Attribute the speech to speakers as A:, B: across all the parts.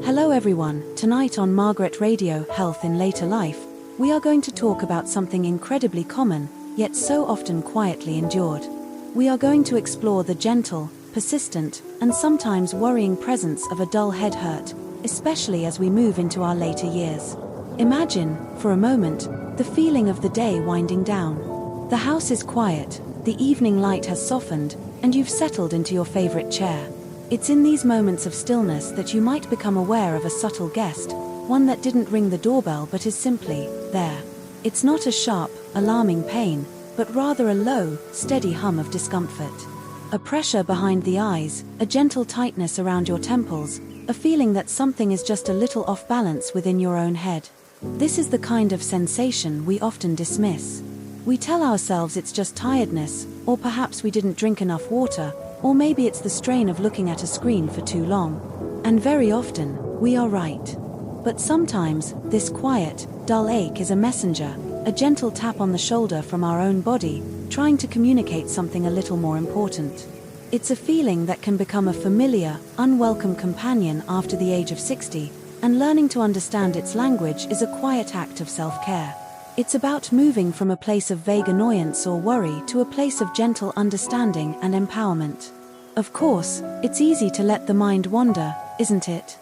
A: Hello everyone, tonight on Margaret Radio, Health in Later Life, we are going to talk about something incredibly common, yet so often quietly endured. We are going to explore the gentle, persistent, and sometimes worrying presence of a dull head hurt, especially as we move into our later years. Imagine, for a moment, the feeling of the day winding down. The house is quiet, the evening light has softened, and you've settled into your favorite chair. It's in these moments of stillness that you might become aware of a subtle guest, one that didn't ring the doorbell but is simply there. It's not a sharp, alarming pain, but rather a low, steady hum of discomfort. A pressure behind the eyes, a gentle tightness around your temples, a feeling that something is just a little off balance within your own head. This is the kind of sensation we often dismiss. We tell ourselves it's just tiredness, or perhaps we didn't drink enough water, or maybe it's the strain of looking at a screen for too long. And very often, we are right. But sometimes, this quiet, dull ache is a messenger, a gentle tap on the shoulder from our own body, trying to communicate something a little more important. It's a feeling that can become a familiar, unwelcome companion after the age of 60, and learning to understand its language is a quiet act of self-care. It's about moving from a place of vague annoyance or worry to a place of gentle understanding and empowerment. Of course, it's easy to let the mind wander, isn't it?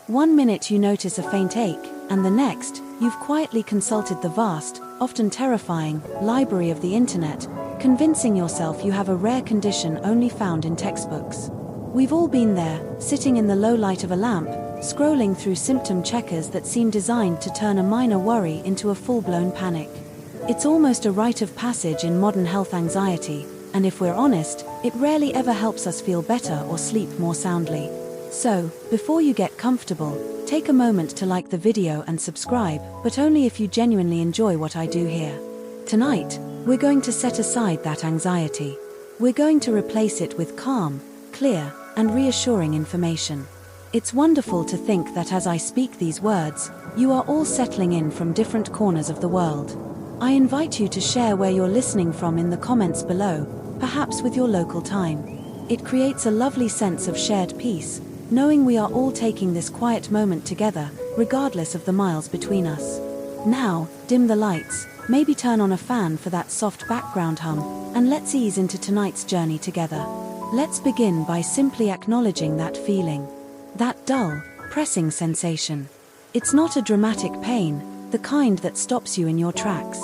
A: One minute you notice a faint ache, and the next, you've quietly consulted the vast, often terrifying, library of the internet, convincing yourself you have a rare condition only found in textbooks. We've all been there, sitting in the low light of a lamp, scrolling through symptom checkers that seem designed to turn a minor worry into a full-blown panic. It's almost a rite of passage in modern health anxiety, and if we're honest, it rarely ever helps us feel better or sleep more soundly. So, before you get comfortable, take a moment to like the video and subscribe, but only if you genuinely enjoy what I do here. Tonight, we're going to set aside that anxiety. We're going to replace it with calm, clear, and reassuring information. It's wonderful to think that as I speak these words, you are all settling in from different corners of the world. I invite you to share where you're listening from in the comments below, perhaps with your local time. It creates a lovely sense of shared peace, knowing we are all taking this quiet moment together, regardless of the miles between us. Now, dim the lights, maybe turn on a fan for that soft background hum, and let's ease into tonight's journey together. Let's begin by simply acknowledging that feeling. That dull, pressing sensation. It's not a dramatic pain, the kind that stops you in your tracks.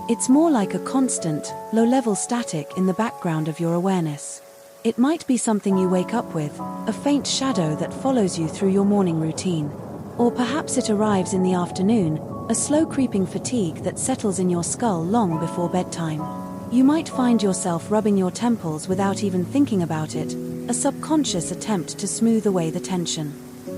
A: It's more like a constant, low-level static in the background of your awareness. It might be something you wake up with, a faint shadow that follows you through your morning routine. Or perhaps it arrives in the afternoon, a slow creeping fatigue that settles in your skull long before bedtime. You might find yourself rubbing your temples without even thinking about it, a subconscious attempt to smooth away the tension.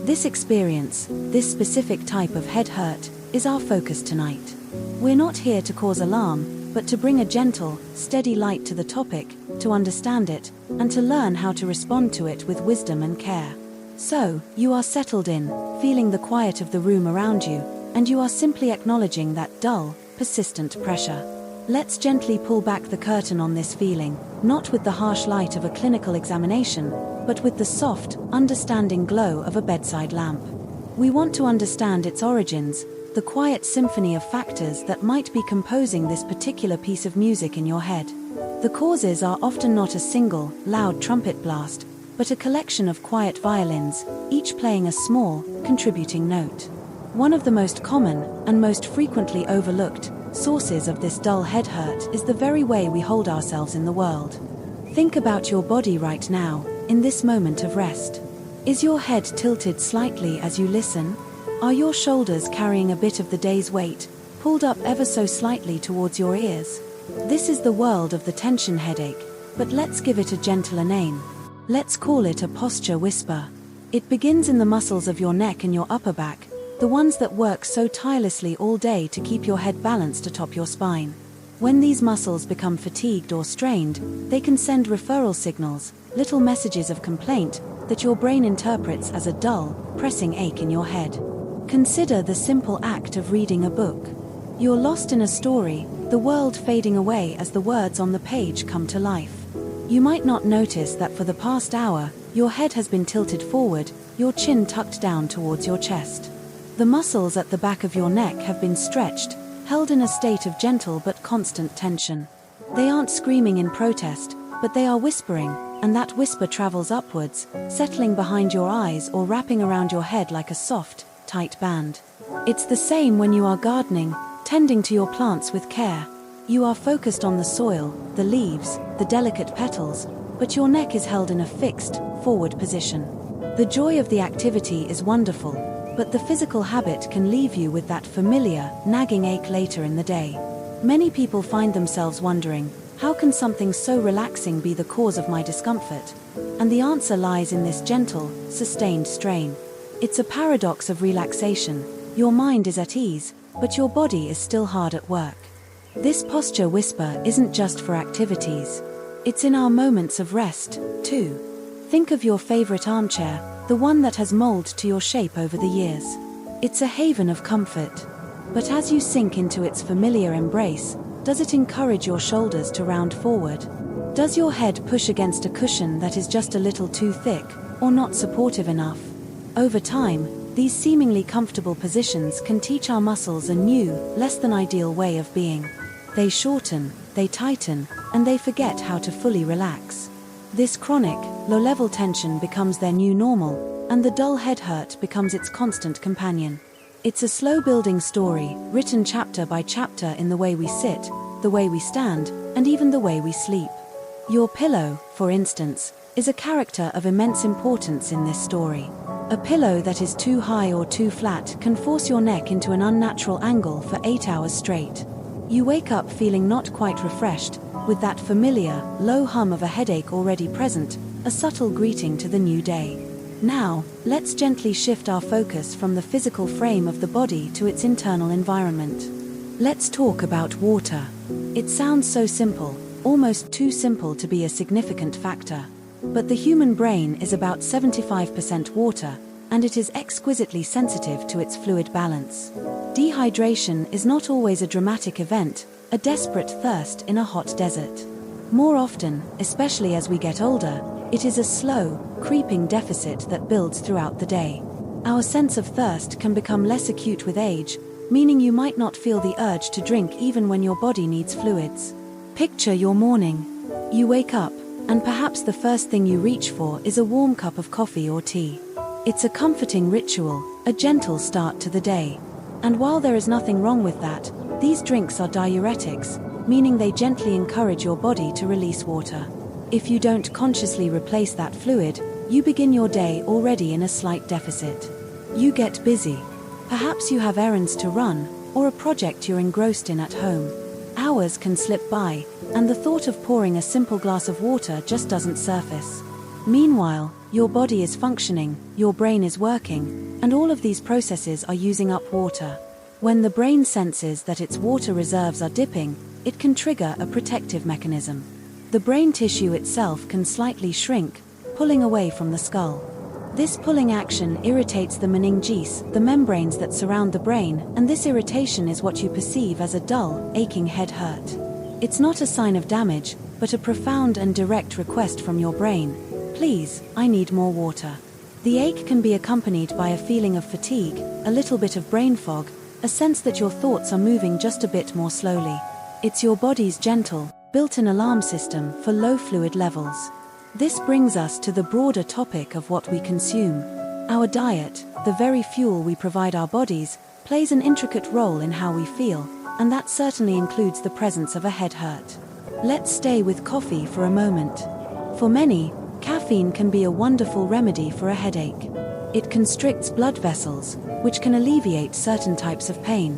A: This experience, this specific type of head hurt, is our focus tonight. We're not here to cause alarm, but to bring a gentle, steady light to the topic, to understand it, and to learn how to respond to it with wisdom and care. So, you are settled in, feeling the quiet of the room around you, and you are simply acknowledging that dull, persistent pressure. Let's gently pull back the curtain on this feeling, not with the harsh light of a clinical examination, but with the soft, understanding glow of a bedside lamp. We want to understand its origins, the quiet symphony of factors that might be composing this particular piece of music in your head. The causes are often not a single, loud trumpet blast, but a collection of quiet violins, each playing a small, contributing note. One of the most common, and most frequently overlooked, sources of this dull head hurt is the very way we hold ourselves in the world. Think about your body right now, in this moment of rest. Is your head tilted slightly as you listen? Are your shoulders carrying a bit of the day's weight, pulled up ever so slightly towards your ears? This is the world of the tension headache, but let's give it a gentler name. Let's call it a posture whisper. It begins in the muscles of your neck and your upper back, the ones that work so tirelessly all day to keep your head balanced atop your spine. When these muscles become fatigued or strained, they can send referral signals, little messages of complaint, that your brain interprets as a dull, pressing ache in your head. Consider the simple act of reading a book. You're lost in a story, the world fading away as the words on the page come to life. You might not notice that for the past hour, your head has been tilted forward, your chin tucked down towards your chest. The muscles at the back of your neck have been stretched, held in a state of gentle but constant tension. They aren't screaming in protest, but they are whispering, and that whisper travels upwards, settling behind your eyes or wrapping around your head like a soft, tight band. It's the same when you are gardening, tending to your plants with care. You are focused on the soil, the leaves, the delicate petals, but your neck is held in a fixed, forward position. The joy of the activity is wonderful, but the physical habit can leave you with that familiar, nagging ache later in the day. Many people find themselves wondering, how can something so relaxing be the cause of my discomfort? And the answer lies in this gentle, sustained strain. It's a paradox of relaxation. Your mind is at ease, but your body is still hard at work. This posture whisper isn't just for activities. It's in our moments of rest, too. Think of your favorite armchair, the one that has molded to your shape over the years. It's a haven of comfort. But as you sink into its familiar embrace, does it encourage your shoulders to round forward? Does your head push against a cushion that is just a little too thick, or not supportive enough? Over time, these seemingly comfortable positions can teach our muscles a new, less than ideal way of being. They shorten, they tighten, and they forget how to fully relax. This chronic, low-level tension becomes their new normal, and the dull head hurt becomes its constant companion. It's a slow-building story, written chapter by chapter in the way we sit, the way we stand, and even the way we sleep. Your pillow, for instance, is a character of immense importance in this story. A pillow that is too high or too flat can force your neck into an unnatural angle for 8 hours straight. You wake up feeling not quite refreshed, with that familiar, low hum of a headache already present, a subtle greeting to the new day. Now, let's gently shift our focus from the physical frame of the body to its internal environment. Let's talk about water. It sounds so simple, almost too simple to be a significant factor. But the human brain is about 75% water, and it is exquisitely sensitive to its fluid balance. Dehydration is not always a dramatic event, a desperate thirst in a hot desert. More often, especially as we get older, it is a slow, creeping deficit that builds throughout the day. Our sense of thirst can become less acute with age, meaning you might not feel the urge to drink even when your body needs fluids. Picture your morning. You wake up, and perhaps the first thing you reach for is a warm cup of coffee or tea. It's a comforting ritual, a gentle start to the day. And while there is nothing wrong with that, these drinks are diuretics, meaning they gently encourage your body to release water. If you don't consciously replace that fluid, you begin your day already in a slight deficit. You get busy. Perhaps you have errands to run, or a project you're engrossed in at home. Hours can slip by, and the thought of pouring a simple glass of water just doesn't surface. Meanwhile, your body is functioning, your brain is working, and all of these processes are using up water. When the brain senses that its water reserves are dipping, it can trigger a protective mechanism. The brain tissue itself can slightly shrink, pulling away from the skull. This pulling action irritates the meninges, the membranes that surround the brain, and this irritation is what you perceive as a dull, aching head hurt. It's not a sign of damage, but a profound and direct request from your brain. Please, I need more water. The ache can be accompanied by a feeling of fatigue, a little bit of brain fog, a sense that your thoughts are moving just a bit more slowly. It's your body's gentle, built-in alarm system for low fluid levels. This brings us to the broader topic of what we consume. Our diet, the very fuel we provide our bodies, plays an intricate role in how we feel, and that certainly includes the presence of a head hurt. Let's stay with coffee for a moment. For many, caffeine can be a wonderful remedy for a headache. It constricts blood vessels, which can alleviate certain types of pain.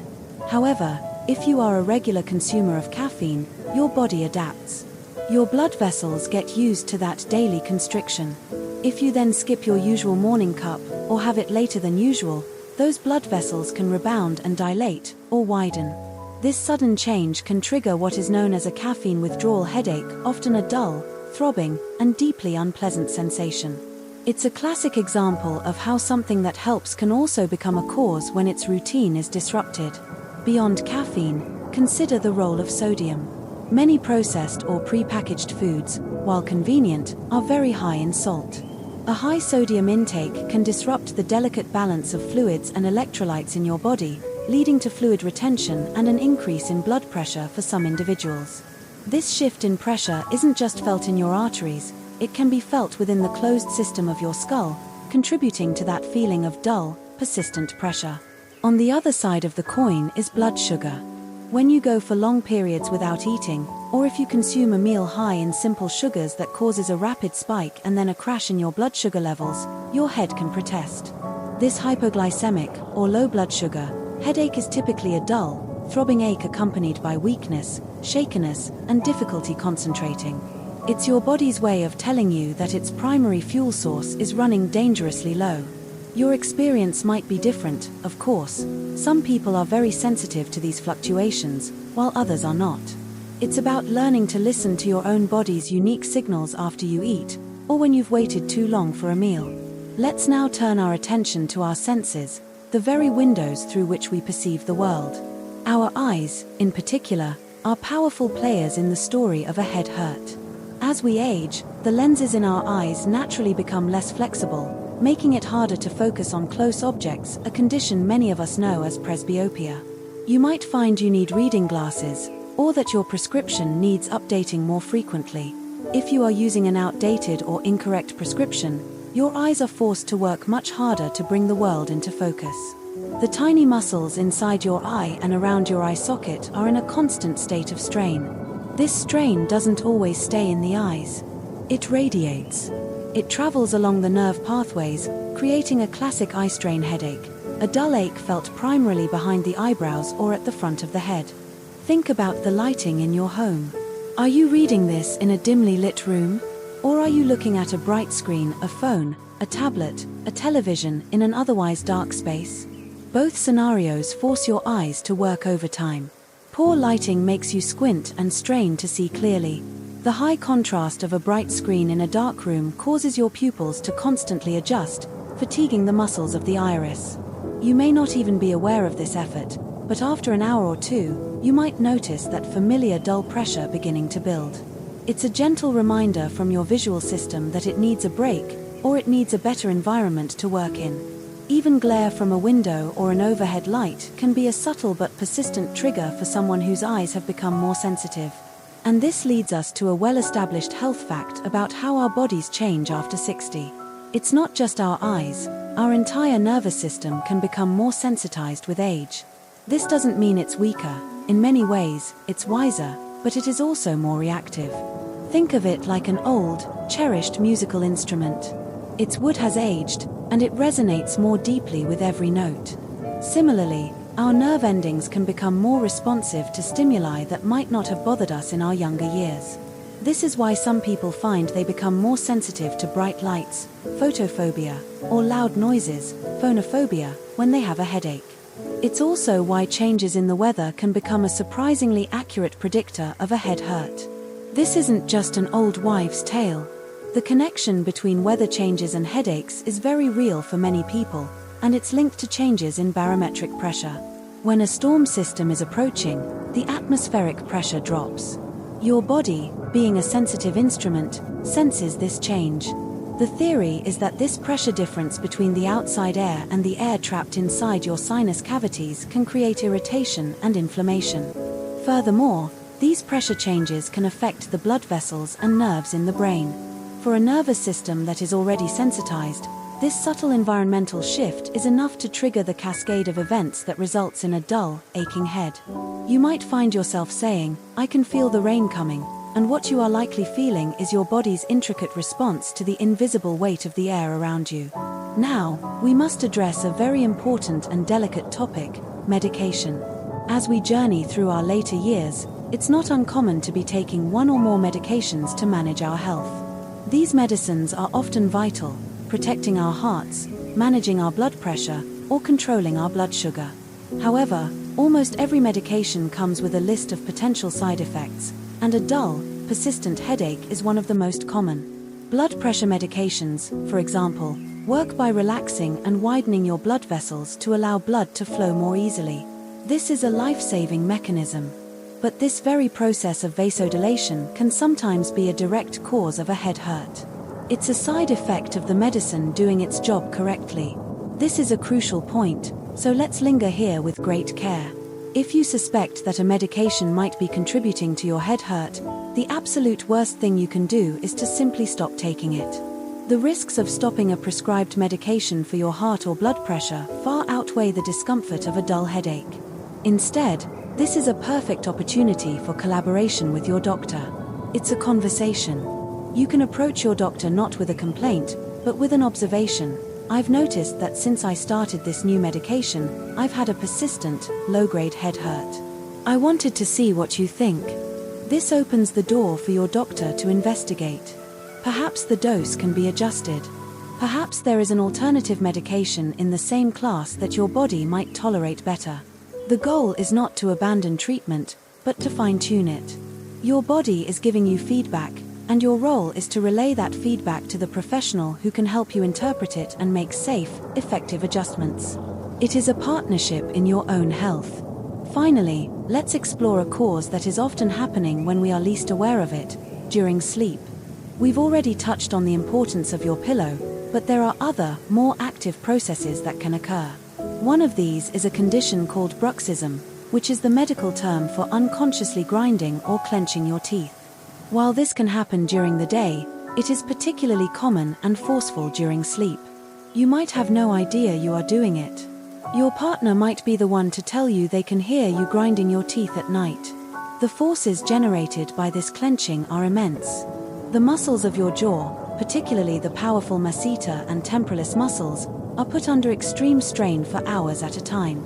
A: However, if you are a regular consumer of caffeine, your body adapts. Your blood vessels get used to that daily constriction. If you then skip your usual morning cup, or have it later than usual, those blood vessels can rebound and dilate, or widen. This sudden change can trigger what is known as a caffeine withdrawal headache, often a dull, throbbing, and deeply unpleasant sensation. It's a classic example of how something that helps can also become a cause when its routine is disrupted. Beyond caffeine, consider the role of sodium. Many processed or pre-packaged foods, while convenient, are very high in salt. A high sodium intake can disrupt the delicate balance of fluids and electrolytes in your body, leading to fluid retention and an increase in blood pressure for some individuals. This shift in pressure isn't just felt in your arteries, it can be felt within the closed system of your skull, contributing to that feeling of dull, persistent pressure. On the other side of the coin is blood sugar. When you go for long periods without eating, or if you consume a meal high in simple sugars that causes a rapid spike and then a crash in your blood sugar levels, your head can protest. This hypoglycemic, or low blood sugar, headache is typically a dull, throbbing ache accompanied by weakness, shakiness, and difficulty concentrating. It's your body's way of telling you that its primary fuel source is running dangerously low. Your experience might be different, of course. Some people are very sensitive to these fluctuations, while others are not. It's about learning to listen to your own body's unique signals after you eat, or when you've waited too long for a meal. Let's now turn our attention to our senses, the very windows through which we perceive the world. Our eyes, in particular, are powerful players in the story of a head hurt. As we age, the lenses in our eyes naturally become less flexible, making it harder to focus on close objects, a condition many of us know as presbyopia. You might find you need reading glasses, or that your prescription needs updating more frequently. If you are using an outdated or incorrect prescription, your eyes are forced to work much harder to bring the world into focus. The tiny muscles inside your eye and around your eye socket are in a constant state of strain. This strain doesn't always stay in the eyes. It radiates. It travels along the nerve pathways, creating a classic eye strain headache, a dull ache felt primarily behind the eyebrows or at the front of the head. Think about the lighting in your home. Are you reading this in a dimly lit room? Or are you looking at a bright screen, a phone, a tablet, a television in an otherwise dark space? Both scenarios force your eyes to work overtime. Poor lighting makes you squint and strain to see clearly. The high contrast of a bright screen in a dark room causes your pupils to constantly adjust, fatiguing the muscles of the iris. You may not even be aware of this effort, but after an hour or two, you might notice that familiar dull pressure beginning to build. It's a gentle reminder from your visual system that it needs a break, or it needs a better environment to work in. Even glare from a window or an overhead light can be a subtle but persistent trigger for someone whose eyes have become more sensitive. And this leads us to a well-established health fact about how our bodies change after 60. It's not just our eyes, our entire nervous system can become more sensitized with age. This doesn't mean it's weaker, in many ways, it's wiser, but it is also more reactive. Think of it like an old, cherished musical instrument. Its wood has aged, and it resonates more deeply with every note. Similarly, our nerve endings can become more responsive to stimuli that might not have bothered us in our younger years. This is why some people find they become more sensitive to bright lights, photophobia, or loud noises, phonophobia, when they have a headache. It's also why changes in the weather can become a surprisingly accurate predictor of a head hurt. This isn't just an old wives' tale. The connection between weather changes and headaches is very real for many people, and it's linked to changes in barometric pressure. When a storm system is approaching, the atmospheric pressure drops. Your body, being a sensitive instrument, senses this change. The theory is that this pressure difference between the outside air and the air trapped inside your sinus cavities can create irritation and inflammation. Furthermore, these pressure changes can affect the blood vessels and nerves in the brain. For a nervous system that is already sensitized, this subtle environmental shift is enough to trigger the cascade of events that results in a dull, aching head. You might find yourself saying, "I can feel the rain coming," and what you are likely feeling is your body's intricate response to the invisible weight of the air around you. Now, we must address a very important and delicate topic, medication. As we journey through our later years, it's not uncommon to be taking one or more medications to manage our health. These medicines are often vital, protecting our hearts, managing our blood pressure, or controlling our blood sugar. However, almost every medication comes with a list of potential side effects, and a dull, persistent headache is one of the most common. Blood pressure medications, for example, work by relaxing and widening your blood vessels to allow blood to flow more easily. This is a life-saving mechanism. But this very process of vasodilation can sometimes be a direct cause of a head hurt. It's a side effect of the medicine doing its job correctly. This is a crucial point, so let's linger here with great care. If you suspect that a medication might be contributing to your head hurt, the absolute worst thing you can do is to simply stop taking it. The risks of stopping a prescribed medication for your heart or blood pressure far outweigh the discomfort of a dull headache. Instead, this is a perfect opportunity for collaboration with your doctor. It's a conversation. You can approach your doctor not with a complaint, but with an observation. I've noticed that since I started this new medication, I've had a persistent, low-grade head hurt. I wanted to see what you think. This opens the door for your doctor to investigate. Perhaps the dose can be adjusted. Perhaps there is an alternative medication in the same class that your body might tolerate better. The goal is not to abandon treatment, but to fine-tune it. Your body is giving you feedback, and your role is to relay that feedback to the professional who can help you interpret it and make safe, effective adjustments. It is a partnership in your own health. Finally, let's explore a cause that is often happening when we are least aware of it, during sleep. We've already touched on the importance of your pillow, but there are other, more active processes that can occur. One of these is a condition called bruxism, which is the medical term for unconsciously grinding or clenching your teeth. While this can happen during the day, it is particularly common and forceful during sleep. You might have no idea you are doing it. Your partner might be the one to tell you they can hear you grinding your teeth at night. The forces generated by this clenching are immense. The muscles of your jaw, particularly the powerful masseter and temporalis muscles, are put under extreme strain for hours at a time.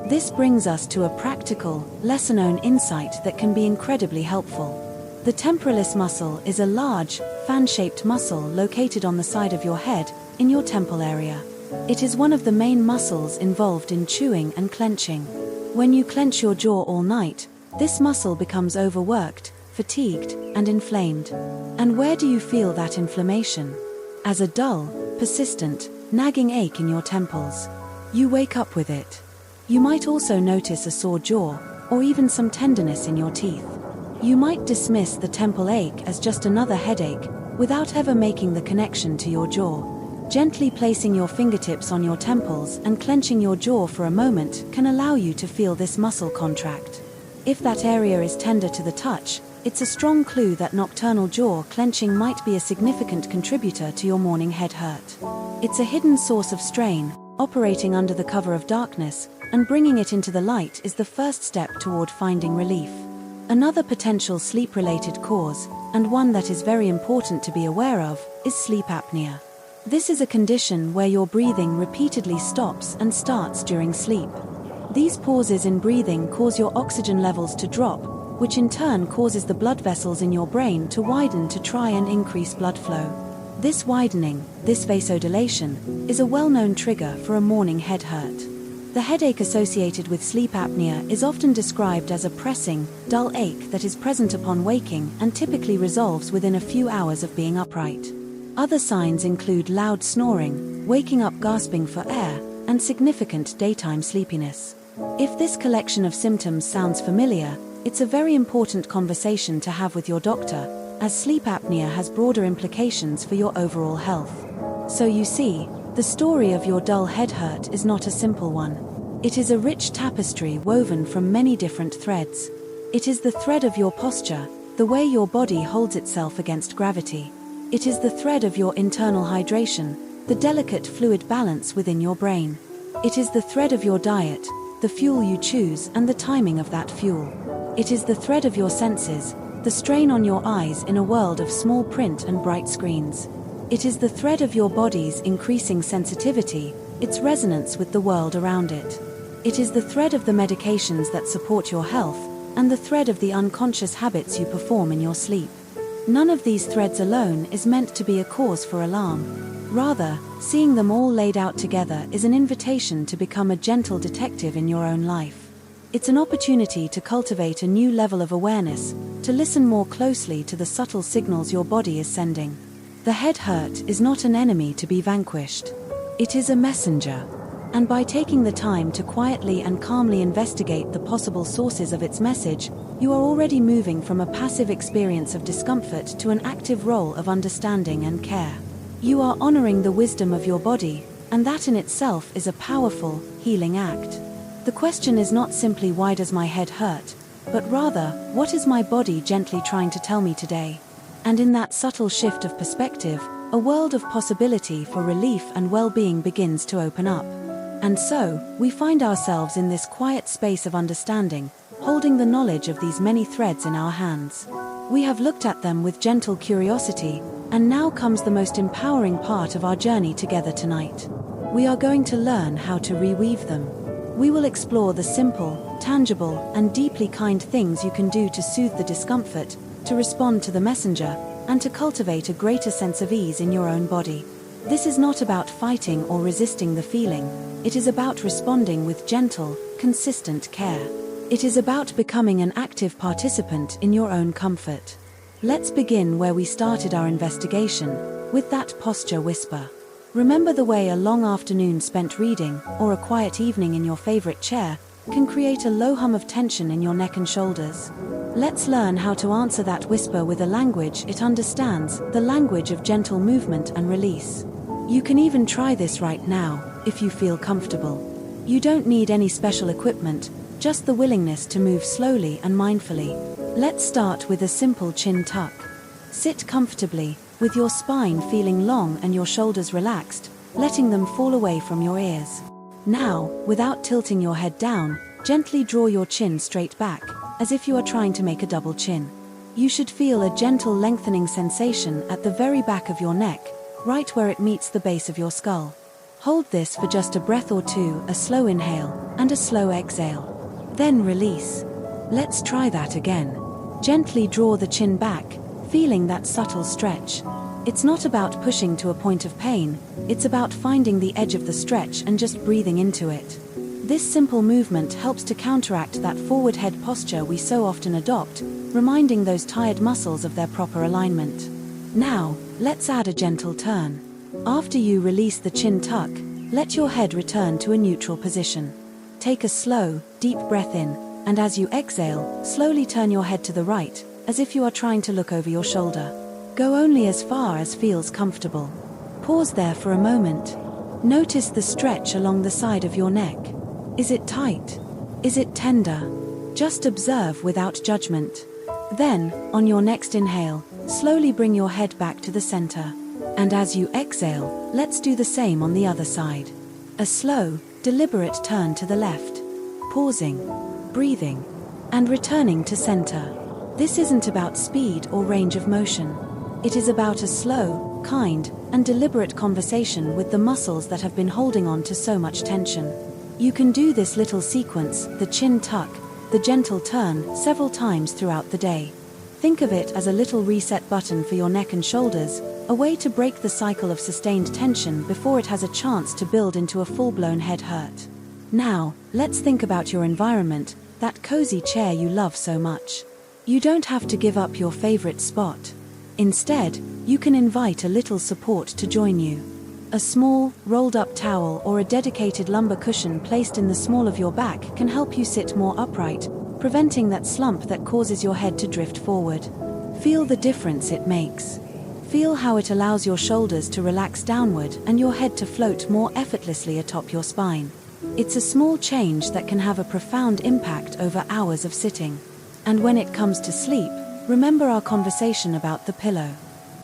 A: This brings us to a practical, lesser-known insight that can be incredibly helpful. The temporalis muscle is a large, fan-shaped muscle located on the side of your head, in your temple area. It is one of the main muscles involved in chewing and clenching. When you clench your jaw all night, this muscle becomes overworked, fatigued, and inflamed. And where do you feel that inflammation? As a dull, persistent, nagging ache in your temples. You wake up with it. You might also notice a sore jaw, or even some tenderness in your teeth. You might dismiss the temple ache as just another headache, without ever making the connection to your jaw. Gently placing your fingertips on your temples and clenching your jaw for a moment can allow you to feel this muscle contract. If that area is tender to the touch, it's a strong clue that nocturnal jaw clenching might be a significant contributor to your morning head hurt. It's a hidden source of strain, operating under the cover of darkness, and bringing it into the light is the first step toward finding relief. Another potential sleep-related cause, and one that is very important to be aware of, is sleep apnea. This is a condition where your breathing repeatedly stops and starts during sleep. These pauses in breathing cause your oxygen levels to drop, which in turn causes the blood vessels in your brain to widen to try and increase blood flow. This widening, this vasodilation, is a well-known trigger for a morning head hurt. The headache associated with sleep apnea is often described as a pressing, dull ache that is present upon waking and typically resolves within a few hours of being upright. Other signs include loud snoring, waking up gasping for air, and significant daytime sleepiness. If this collection of symptoms sounds familiar, it's a very important conversation to have with your doctor, as sleep apnea has broader implications for your overall health. So you see, the story of your dull head hurt is not a simple one. It is a rich tapestry woven from many different threads. It is the thread of your posture, the way your body holds itself against gravity. It is the thread of your internal hydration, the delicate fluid balance within your brain. It is the thread of your diet, the fuel you choose and the timing of that fuel. It is the thread of your senses, the strain on your eyes in a world of small print and bright screens. It is the thread of your body's increasing sensitivity, its resonance with the world around it. It is the thread of the medications that support your health, and the thread of the unconscious habits you perform in your sleep. None of these threads alone is meant to be a cause for alarm. Rather, seeing them all laid out together is an invitation to become a gentle detective in your own life. It's an opportunity to cultivate a new level of awareness, to listen more closely to the subtle signals your body is sending. The head hurt is not an enemy to be vanquished. It is a messenger. And by taking the time to quietly and calmly investigate the possible sources of its message, you are already moving from a passive experience of discomfort to an active role of understanding and care. You are honoring the wisdom of your body, and that in itself is a powerful, healing act. The question is not simply why does my head hurt, but rather, what is my body gently trying to tell me today? And in that subtle shift of perspective, a world of possibility for relief and well-being begins to open up. And so, we find ourselves in this quiet space of understanding, holding the knowledge of these many threads in our hands. We have looked at them with gentle curiosity, and now comes the most empowering part of our journey together tonight. We are going to learn how to reweave them. We will explore the simple, tangible, and deeply kind things you can do to soothe the discomfort, to respond to the messenger, and to cultivate a greater sense of ease in your own body. This is not about fighting or resisting the feeling. It is about responding with gentle, consistent care. It is about becoming an active participant in your own comfort. Let's begin where we started our investigation, with that posture whisper. Remember the way a long afternoon spent reading, or a quiet evening in your favorite chair, can create a low hum of tension in your neck and shoulders? Let's learn how to answer that whisper with a language it understands, the language of gentle movement and release. You can even try this right now, if you feel comfortable. You don't need any special equipment, just the willingness to move slowly and mindfully. Let's start with a simple chin tuck. Sit comfortably, with your spine feeling long and your shoulders relaxed, letting them fall away from your ears. Now, without tilting your head down, gently draw your chin straight back, as if you are trying to make a double chin. You should feel a gentle lengthening sensation at the very back of your neck, right where it meets the base of your skull. Hold this for just a breath or two, a slow inhale, and a slow exhale. Then release. Let's try that again. Gently draw the chin back, feeling that subtle stretch. It's not about pushing to a point of pain, it's about finding the edge of the stretch and just breathing into it. This simple movement helps to counteract that forward head posture we so often adopt, reminding those tired muscles of their proper alignment. Now, let's add a gentle turn. After you release the chin tuck, let your head return to a neutral position. Take a slow, deep breath in, and as you exhale, slowly turn your head to the right, as if you are trying to look over your shoulder. Go only as far as feels comfortable. Pause there for a moment. Notice the stretch along the side of your neck. Is it tight? Is it tender? Just observe without judgment. Then, on your next inhale, slowly bring your head back to the center. And as you exhale, let's do the same on the other side. A slow, deliberate turn to the left. Pausing, breathing, and returning to center. This isn't about speed or range of motion. It is about a slow, kind, and deliberate conversation with the muscles that have been holding on to so much tension. You can do this little sequence, the chin tuck, the gentle turn, several times throughout the day. Think of it as a little reset button for your neck and shoulders, a way to break the cycle of sustained tension before it has a chance to build into a full-blown head hurt. Now, let's think about your environment, that cozy chair you love so much. You don't have to give up your favorite spot. Instead, you can invite a little support to join you. A small, rolled-up towel or a dedicated lumbar cushion placed in the small of your back can help you sit more upright, preventing that slump that causes your head to drift forward. Feel the difference it makes. Feel how it allows your shoulders to relax downward and your head to float more effortlessly atop your spine. It's a small change that can have a profound impact over hours of sitting. And when it comes to sleep, remember our conversation about the pillow.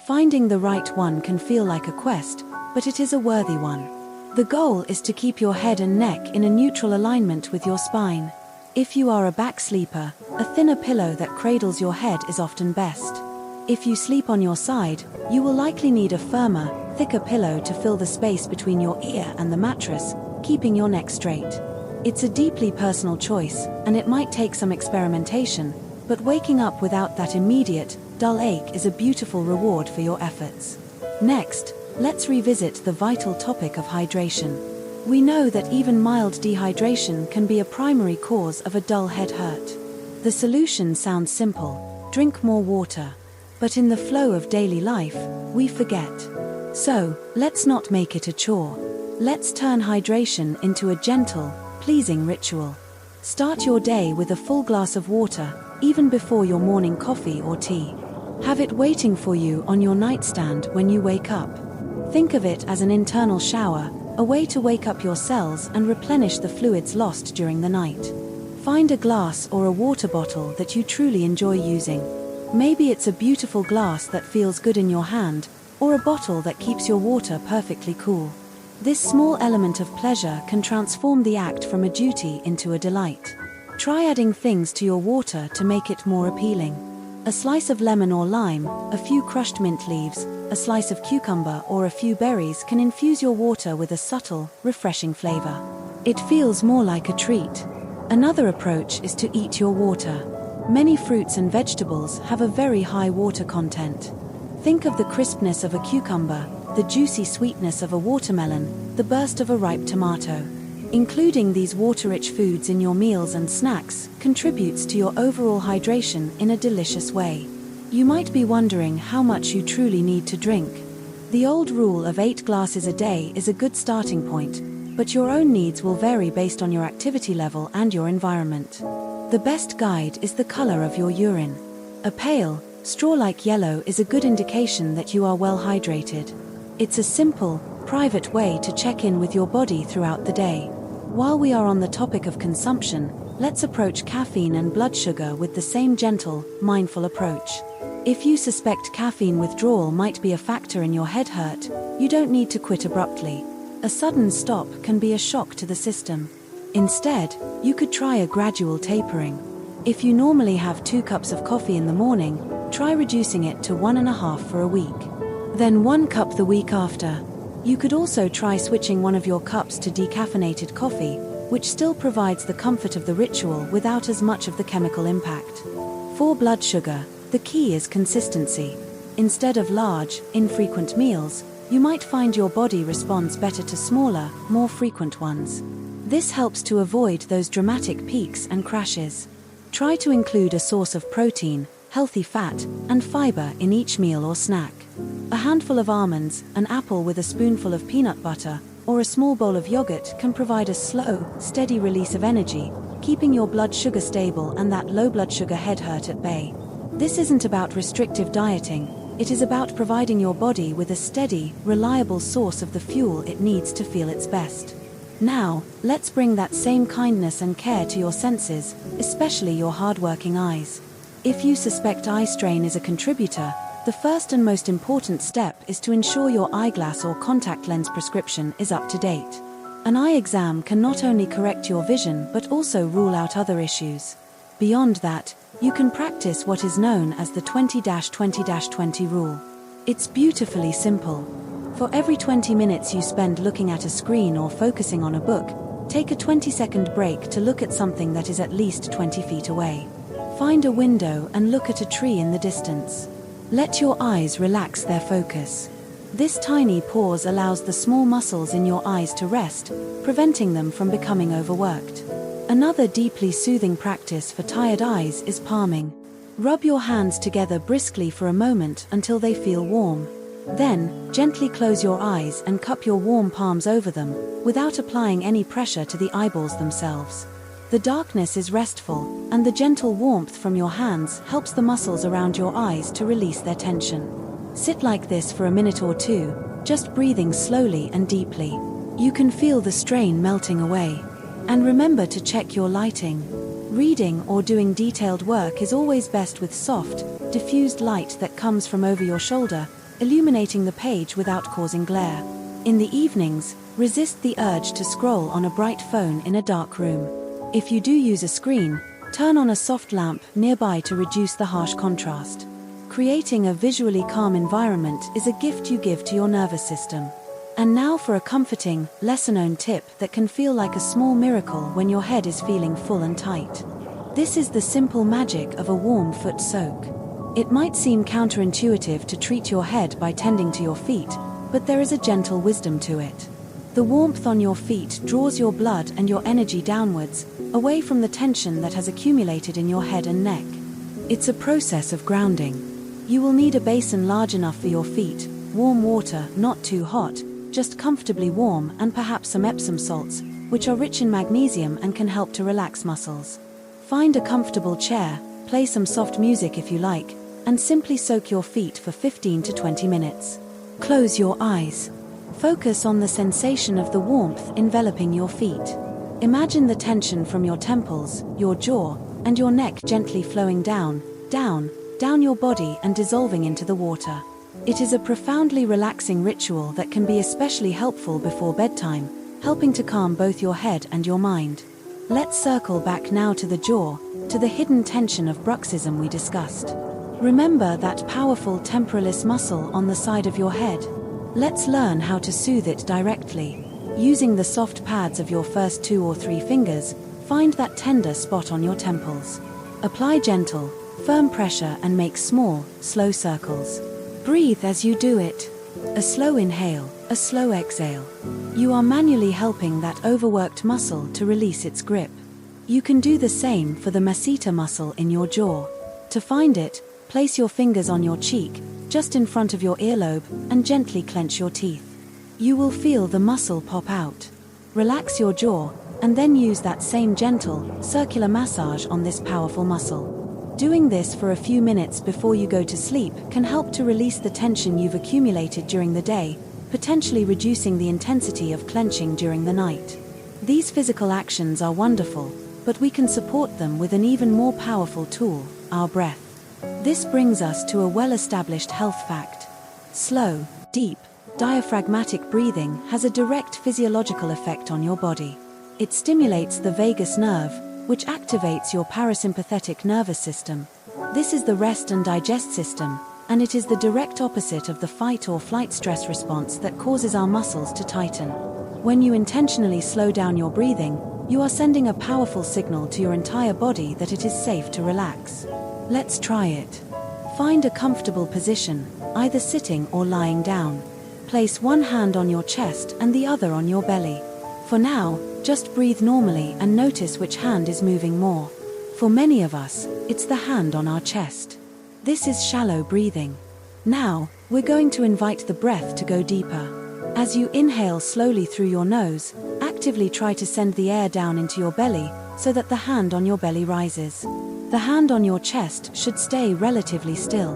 A: Finding the right one can feel like a quest, but it is a worthy one. The goal is to keep your head and neck in a neutral alignment with your spine. If you are a back sleeper, a thinner pillow that cradles your head is often best. If you sleep on your side, you will likely need a firmer, thicker pillow to fill the space between your ear and the mattress, keeping your neck straight. It's a deeply personal choice, and it might take some experimentation, but waking up without that immediate, dull ache is a beautiful reward for your efforts. Next, let's revisit the vital topic of hydration. We know that even mild dehydration can be a primary cause of a dull head hurt. The solution sounds simple: drink more water. But in the flow of daily life, we forget. So, let's not make it a chore. Let's turn hydration into a gentle, pleasing ritual. Start your day with a full glass of water, even before your morning coffee or tea. Have it waiting for you on your nightstand when you wake up. Think of it as an internal shower, a way to wake up your cells and replenish the fluids lost during the night. Find a glass or a water bottle that you truly enjoy using. Maybe it's a beautiful glass that feels good in your hand, or a bottle that keeps your water perfectly cool. This small element of pleasure can transform the act from a duty into a delight. Try adding things to your water to make it more appealing. A slice of lemon or lime, a few crushed mint leaves, a slice of cucumber or a few berries can infuse your water with a subtle, refreshing flavor. It feels more like a treat. Another approach is to eat your water. Many fruits and vegetables have a very high water content. Think of the crispness of a cucumber, the juicy sweetness of a watermelon, the burst of a ripe tomato. Including these water-rich foods in your meals and snacks contributes to your overall hydration in a delicious way. You might be wondering how much you truly need to drink. The old rule of 8 glasses a day is a good starting point, but your own needs will vary based on your activity level and your environment. The best guide is the color of your urine. A pale, straw-like yellow is a good indication that you are well hydrated. It's a simple, private way to check in with your body throughout the day. While we are on the topic of consumption, let's approach caffeine and blood sugar with the same gentle, mindful approach. If you suspect caffeine withdrawal might be a factor in your head hurt, you don't need to quit abruptly. A sudden stop can be a shock to the system. Instead, you could try a gradual tapering. If you normally have 2 cups of coffee in the morning, try reducing it to 1.5 for a week. Then 1 cup the week after. You could also try switching one of your cups to decaffeinated coffee, which still provides the comfort of the ritual without as much of the chemical impact. For blood sugar, the key is consistency. Instead of large, infrequent meals, you might find your body responds better to smaller, more frequent ones. This helps to avoid those dramatic peaks and crashes. Try to include a source of protein, healthy fat, and fiber in each meal or snack. A handful of almonds, an apple with a spoonful of peanut butter, or a small bowl of yogurt can provide a slow, steady release of energy, keeping your blood sugar stable and that low blood sugar head hurt at bay. This isn't about restrictive dieting, it is about providing your body with a steady, reliable source of the fuel it needs to feel its best. Now, let's bring that same kindness and care to your senses, especially your hardworking eyes. If you suspect eye strain is a contributor, the first and most important step is to ensure your eyeglass or contact lens prescription is up to date. An eye exam can not only correct your vision but also rule out other issues. Beyond that, you can practice what is known as the 20-20-20 rule. It's beautifully simple. For every 20 minutes you spend looking at a screen or focusing on a book, take a 20-second break to look at something that is at least 20 feet away. Find a window and look at a tree in the distance. Let your eyes relax their focus. This tiny pause allows the small muscles in your eyes to rest, preventing them from becoming overworked. Another deeply soothing practice for tired eyes is palming. Rub your hands together briskly for a moment until they feel warm. Then, gently close your eyes and cup your warm palms over them, without applying any pressure to the eyeballs themselves. The darkness is restful, and the gentle warmth from your hands helps the muscles around your eyes to release their tension. Sit like this for a minute or two, just breathing slowly and deeply. You can feel the strain melting away. And remember to check your lighting. Reading or doing detailed work is always best with soft, diffused light that comes from over your shoulder, illuminating the page without causing glare. In the evenings, resist the urge to scroll on a bright phone in a dark room. If you do use a screen, turn on a soft lamp nearby to reduce the harsh contrast. Creating a visually calm environment is a gift you give to your nervous system. And now for a comforting, lesser-known tip that can feel like a small miracle when your head is feeling full and tight. This is the simple magic of a warm foot soak. It might seem counterintuitive to treat your head by tending to your feet, but there is a gentle wisdom to it. The warmth on your feet draws your blood and your energy downwards, away from the tension that has accumulated in your head and neck. It's a process of grounding. You will need a basin large enough for your feet, warm water, not too hot, just comfortably warm, and perhaps some Epsom salts, which are rich in magnesium and can help to relax muscles. Find a comfortable chair, play some soft music if you like, and simply soak your feet for 15 to 20 minutes. Close your eyes. Focus on the sensation of the warmth enveloping your feet. Imagine the tension from your temples, your jaw, and your neck gently flowing down your body and dissolving into the water. It is a profoundly relaxing ritual that can be especially helpful before bedtime, helping to calm both your head and your mind. Let's circle back now to the jaw, to the hidden tension of bruxism we discussed. Remember that powerful temporalis muscle on the side of your head? Let's learn how to soothe it directly. Using the soft pads of your first 2 or 3 fingers, find that tender spot on your temples. Apply gentle, firm pressure and make small, slow circles. Breathe as you do it. A slow inhale, a slow exhale. You are manually helping that overworked muscle to release its grip. You can do the same for the masseter muscle in your jaw. To find it, place your fingers on your cheek, just in front of your earlobe, and gently clench your teeth. You will feel the muscle pop out. Relax your jaw, and then use that same gentle, circular massage on this powerful muscle. Doing this for a few minutes before you go to sleep can help to release the tension you've accumulated during the day, potentially reducing the intensity of clenching during the night. These physical actions are wonderful, but we can support them with an even more powerful tool, our breath. This brings us to a well-established health fact. Slow, deep, diaphragmatic breathing has a direct physiological effect on your body. It stimulates the vagus nerve, which activates your parasympathetic nervous system. This is the rest and digest system, and it is the direct opposite of the fight or flight stress response that causes our muscles to tighten. When you intentionally slow down your breathing, you are sending a powerful signal to your entire body that it is safe to relax. Let's try it. Find a comfortable position, either sitting or lying down. Place one hand on your chest and the other on your belly. For now, just breathe normally and notice which hand is moving more. For many of us, it's the hand on our chest. This is shallow breathing. Now, we're going to invite the breath to go deeper. As you inhale slowly through your nose, actively try to send the air down into your belly so that the hand on your belly rises. The hand on your chest should stay relatively still.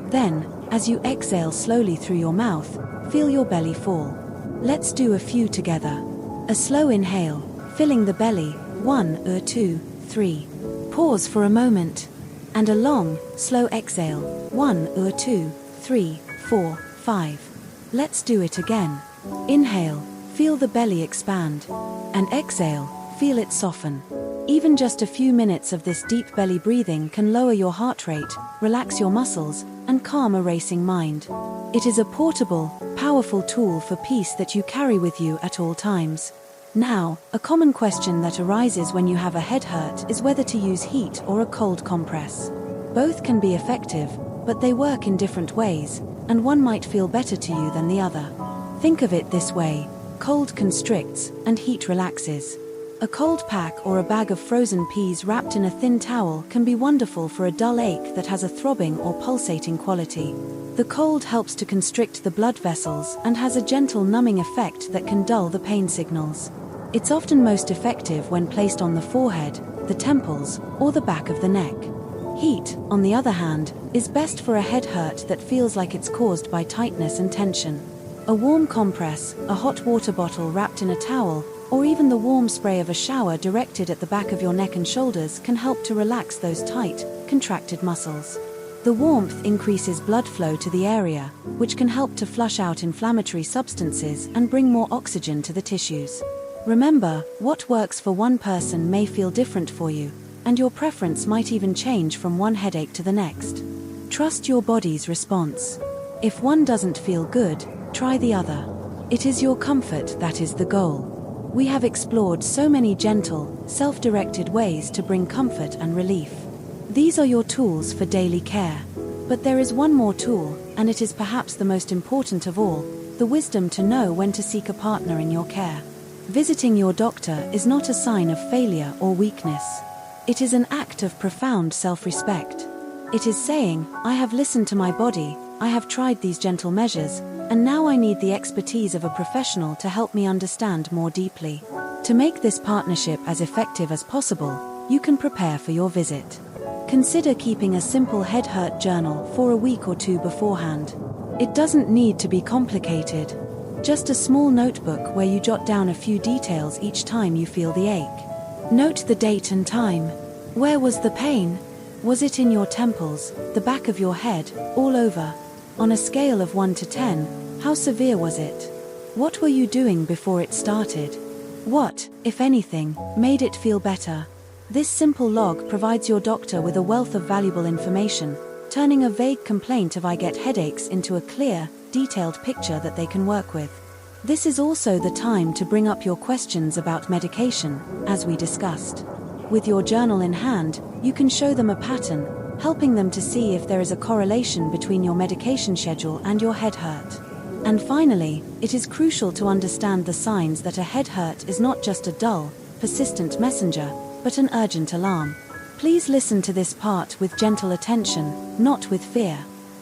A: Then, as you exhale slowly through your mouth, feel your belly fall. Let's do a few together. A slow inhale, filling the belly, 1, 2, 3. Pause for a moment. And a long, slow exhale, 1, 2, 3, 4, 5. Let's do it again. Inhale, feel the belly expand. And exhale, feel it soften. Even just a few minutes of this deep belly breathing can lower your heart rate, relax your muscles, and calm a racing mind. It is a portable, powerful tool for peace that you carry with you at all times. Now, a common question that arises when you have a head hurt is whether to use heat or a cold compress. Both can be effective, but they work in different ways, and one might feel better to you than the other. Think of it this way: cold constricts, and heat relaxes. A cold pack or a bag of frozen peas wrapped in a thin towel can be wonderful for a dull ache that has a throbbing or pulsating quality. The cold helps to constrict the blood vessels and has a gentle numbing effect that can dull the pain signals. It's often most effective when placed on the forehead, the temples, or the back of the neck. Heat, on the other hand, is best for a head hurt that feels like it's caused by tightness and tension. A warm compress, a hot water bottle wrapped in a towel, or even the warm spray of a shower directed at the back of your neck and shoulders can help to relax those tight, contracted muscles. The warmth increases blood flow to the area, which can help to flush out inflammatory substances and bring more oxygen to the tissues. Remember, what works for one person may feel different for you, and your preference might even change from one headache to the next. Trust your body's response. If one doesn't feel good, try the other. It is your comfort that is the goal. We have explored so many gentle, self-directed ways to bring comfort and relief. These are your tools for daily care. But there is one more tool, and it is perhaps the most important of all: the wisdom to know when to seek a partner in your care. Visiting your doctor is not a sign of failure or weakness. It is an act of profound self-respect. It is saying, I have listened to my body, I have tried these gentle measures, and now I need the expertise of a professional to help me understand more deeply. To make this partnership as effective as possible, you can prepare for your visit. Consider keeping a simple head hurt journal for a week or two beforehand. It doesn't need to be complicated. Just a small notebook where you jot down a few details each time you feel the ache. Note the date and time. Where was the pain? Was it in your temples, the back of your head, all over? On a scale of 1 to 10, how severe was it? What were you doing before it started? What, if anything, made it feel better? This simple log provides your doctor with a wealth of valuable information, turning a vague complaint of "I get headaches" into a clear, detailed picture that they can work with. This is also the time to bring up your questions about medication, as we discussed. With your journal in hand, you can show them a pattern, helping them to see if there is a correlation between your medication schedule and your head hurt. And finally, it is crucial to understand the signs that a head hurt is not just a dull, persistent messenger, but an urgent alarm. Please listen to this part with gentle attention, not with fear.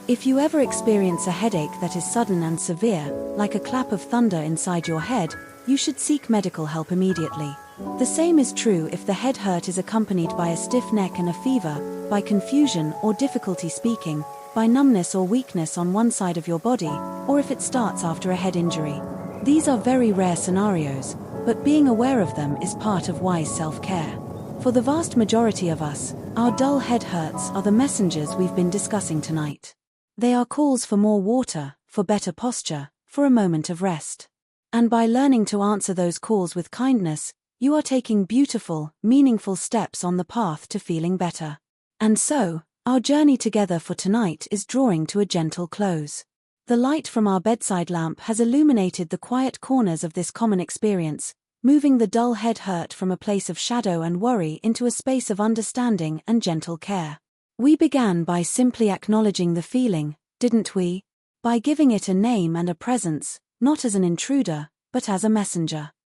A: If you ever experience a headache that is sudden and severe, like a clap of thunder inside your head, you should seek medical help immediately. The same is true if the head hurt is accompanied by a stiff neck and a fever, by confusion or difficulty speaking, by numbness or weakness on one side of your body, or if it starts after a head injury. These are very rare scenarios, but being aware of them is part of wise self-care. For the vast majority of us, our dull head hurts are the messengers we've been discussing tonight. They are calls for more water, for better posture, for a moment of rest. And by learning to answer those calls with kindness, you are taking beautiful, meaningful steps on the path to feeling better. And so, our journey together for tonight is drawing to a gentle close. The light from our bedside lamp has illuminated the quiet corners of this common experience, moving the dull head hurt from a place of shadow and worry into a space of understanding and gentle care. We began by simply acknowledging the feeling, didn't we? By giving it a name and a presence, not as an intruder, but as a messenger.